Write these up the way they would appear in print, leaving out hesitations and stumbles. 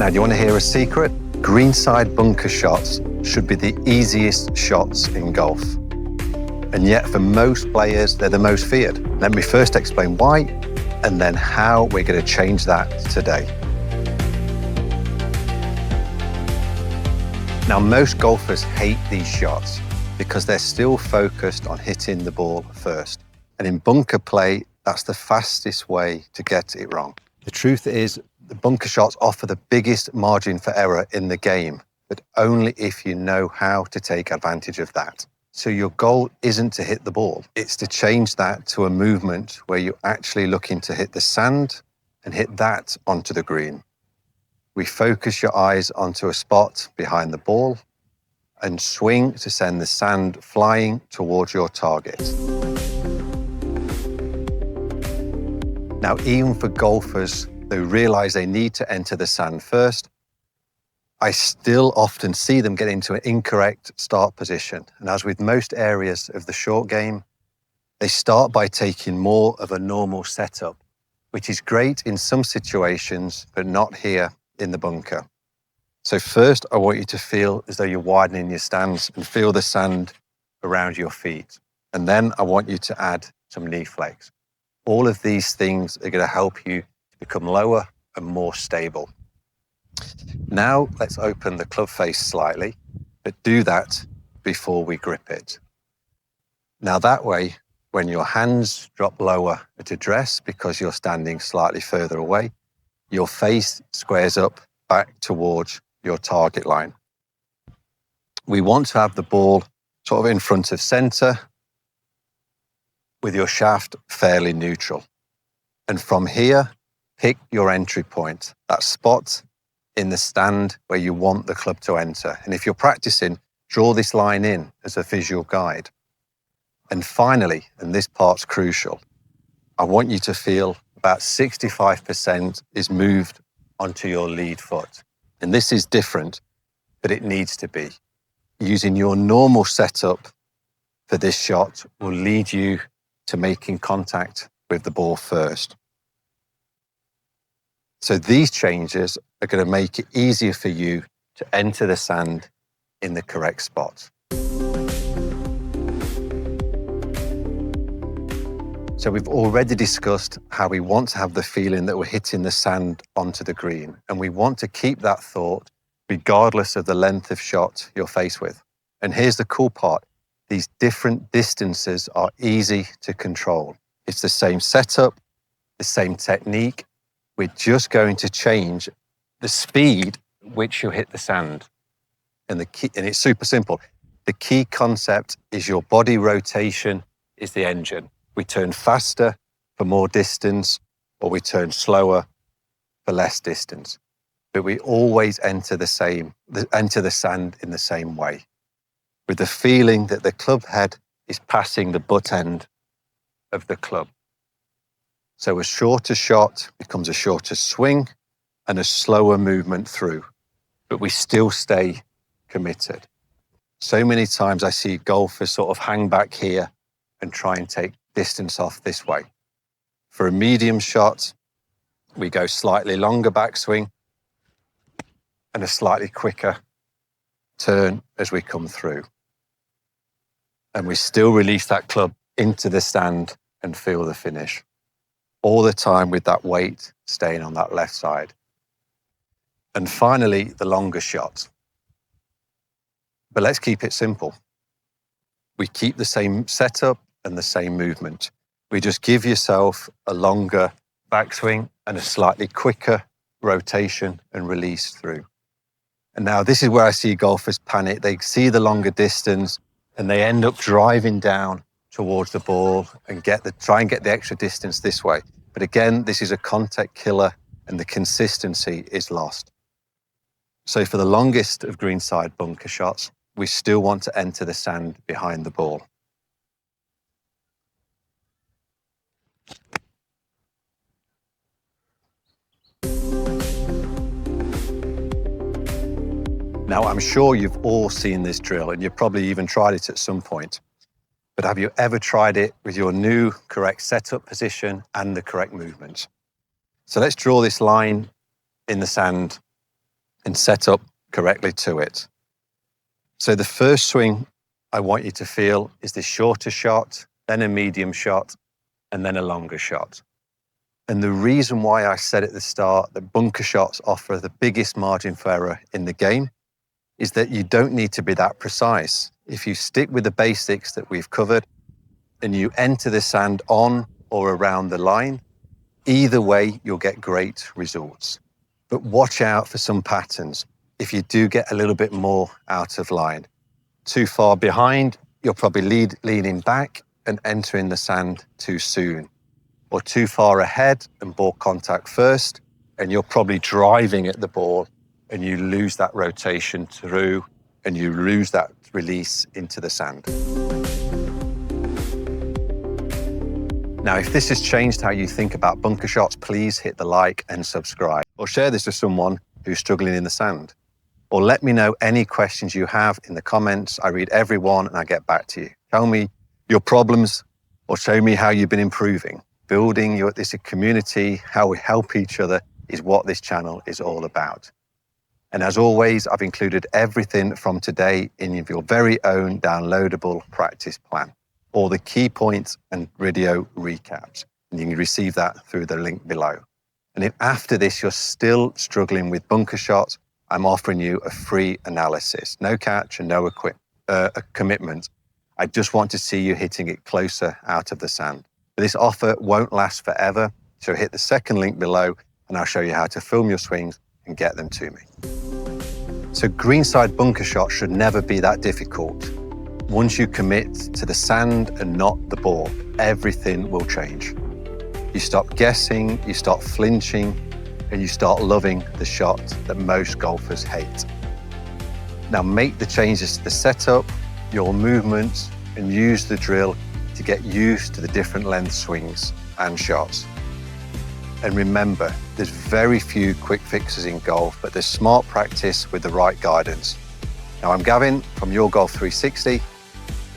Now, do you want to hear a secret? Greenside bunker shots should be the easiest shots in golf. And yet, for most players, they're the most feared. Let me first explain why, and then how we're going to change that today. Now, most golfers hate these shots because they're still focused on hitting the ball first. And in bunker play, that's the fastest way to get it wrong. The truth is, the bunker shots offer the biggest margin for error in the game, but only if you know how to take advantage of that. So your goal isn't to hit the ball, it's to change that to a movement where you're actually looking to hit the sand and hit that onto the green. We focus your eyes onto a spot behind the ball and swing to send the sand flying towards your target. Now, even for golfers who realize they need to enter the sand first, I still often see them get into an incorrect start position. And as with most areas of the short game, they start by taking more of a normal setup, which is great in some situations, but not here in the bunker. So first, I want you to feel as though you're widening your stance and feel the sand around your feet. And then I want you to add some knee flex. All of these things are going to help you become lower and more stable. Now, let's open the club face slightly, but do that before we grip it. Now, that way, when your hands drop lower at address because you're standing slightly further away, your face squares up back towards your target line. We want to have the ball sort of in front of center with your shaft fairly neutral. And from here, pick your entry point, that spot in the stand where you want the club to enter. And if you're practicing, draw this line in as a visual guide. And finally, and this part's crucial, I want you to feel about 65% is moved onto your lead foot. And this is different, but it needs to be. Using your normal setup for this shot will lead you to making contact with the ball first. So these changes are going to make it easier for you to enter the sand in the correct spot. So we've already discussed how we want to have the feeling that we're hitting the sand onto the green, and we want to keep that thought regardless of the length of shot you're faced with. And here's the cool part. These different distances are easy to control. It's the same setup, the same technique. We're just going to change the speed which you hit the sand. And it's super simple. The key concept is your body rotation is the engine. We turn faster for more distance, or we turn slower for less distance. But we always enter the sand in the same way, with the feeling that the club head is passing the butt end of the club. So a shorter shot becomes a shorter swing and a slower movement through, but we still stay committed. So many times I see golfers sort of hang back here and try and take distance off this way. For a medium shot, we go slightly longer backswing and a slightly quicker turn as we come through. And we still release that club into the stand and feel the finish. All the time with that weight staying on that left side. And finally, the longer shot. But let's keep it simple. We keep the same setup and the same movement. We just give yourself a longer backswing and a slightly quicker rotation and release through. And now this is where I see golfers panic. They see the longer distance and they end up driving down towards the ball and try and get the extra distance this way. But again, this is a contact killer and the consistency is lost. So for the longest of greenside bunker shots, we still want to enter the sand behind the ball. Now, I'm sure you've all seen this drill and you've probably even tried it at some point. But have you ever tried it with your new correct setup position and the correct movement? So let's draw this line in the sand and set up correctly to it. So the first swing I want you to feel is the shorter shot, then a medium shot, and then a longer shot. And the reason why I said at the start that bunker shots offer the biggest margin for error in the game is that you don't need to be that precise. If you stick with the basics that we've covered and you enter the sand on or around the line, either way, you'll get great results. But watch out for some patterns. If you do get a little bit more out of line, too far behind, you're probably leaning back and entering the sand too soon. Or too far ahead and ball contact first, and you're probably driving at the ball and you lose that rotation through and you lose that release into the sand. Now, if this has changed how you think about bunker shots, please hit the like and subscribe, or share this with someone who's struggling in the sand. Or let me know any questions you have in the comments. I read every one and I get back to you. Tell me your problems or show me how you've been improving. Building this community, how we help each other is what this channel is all about. And as always, I've included everything from today in your very own downloadable practice plan, all the key points and video recaps. And you can receive that through the link below. And if after this you're still struggling with bunker shots, I'm offering you a free analysis. No catch and no commitment. I just want to see you hitting it closer out of the sand. But this offer won't last forever, so hit the second link below and I'll show you how to film your swings and get them to me. So greenside bunker shots should never be that difficult. Once you commit to the sand and not the ball, everything will change. You stop guessing, you stop flinching, and you start loving the shot that most golfers hate. Now make the changes to the setup, your movements, and use the drill to get used to the different length swings and shots. And remember, there's very few quick fixes in golf, but there's smart practice with the right guidance. Now I'm Gavin from Your Golf 360.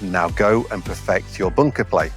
Now go and perfect your bunker play.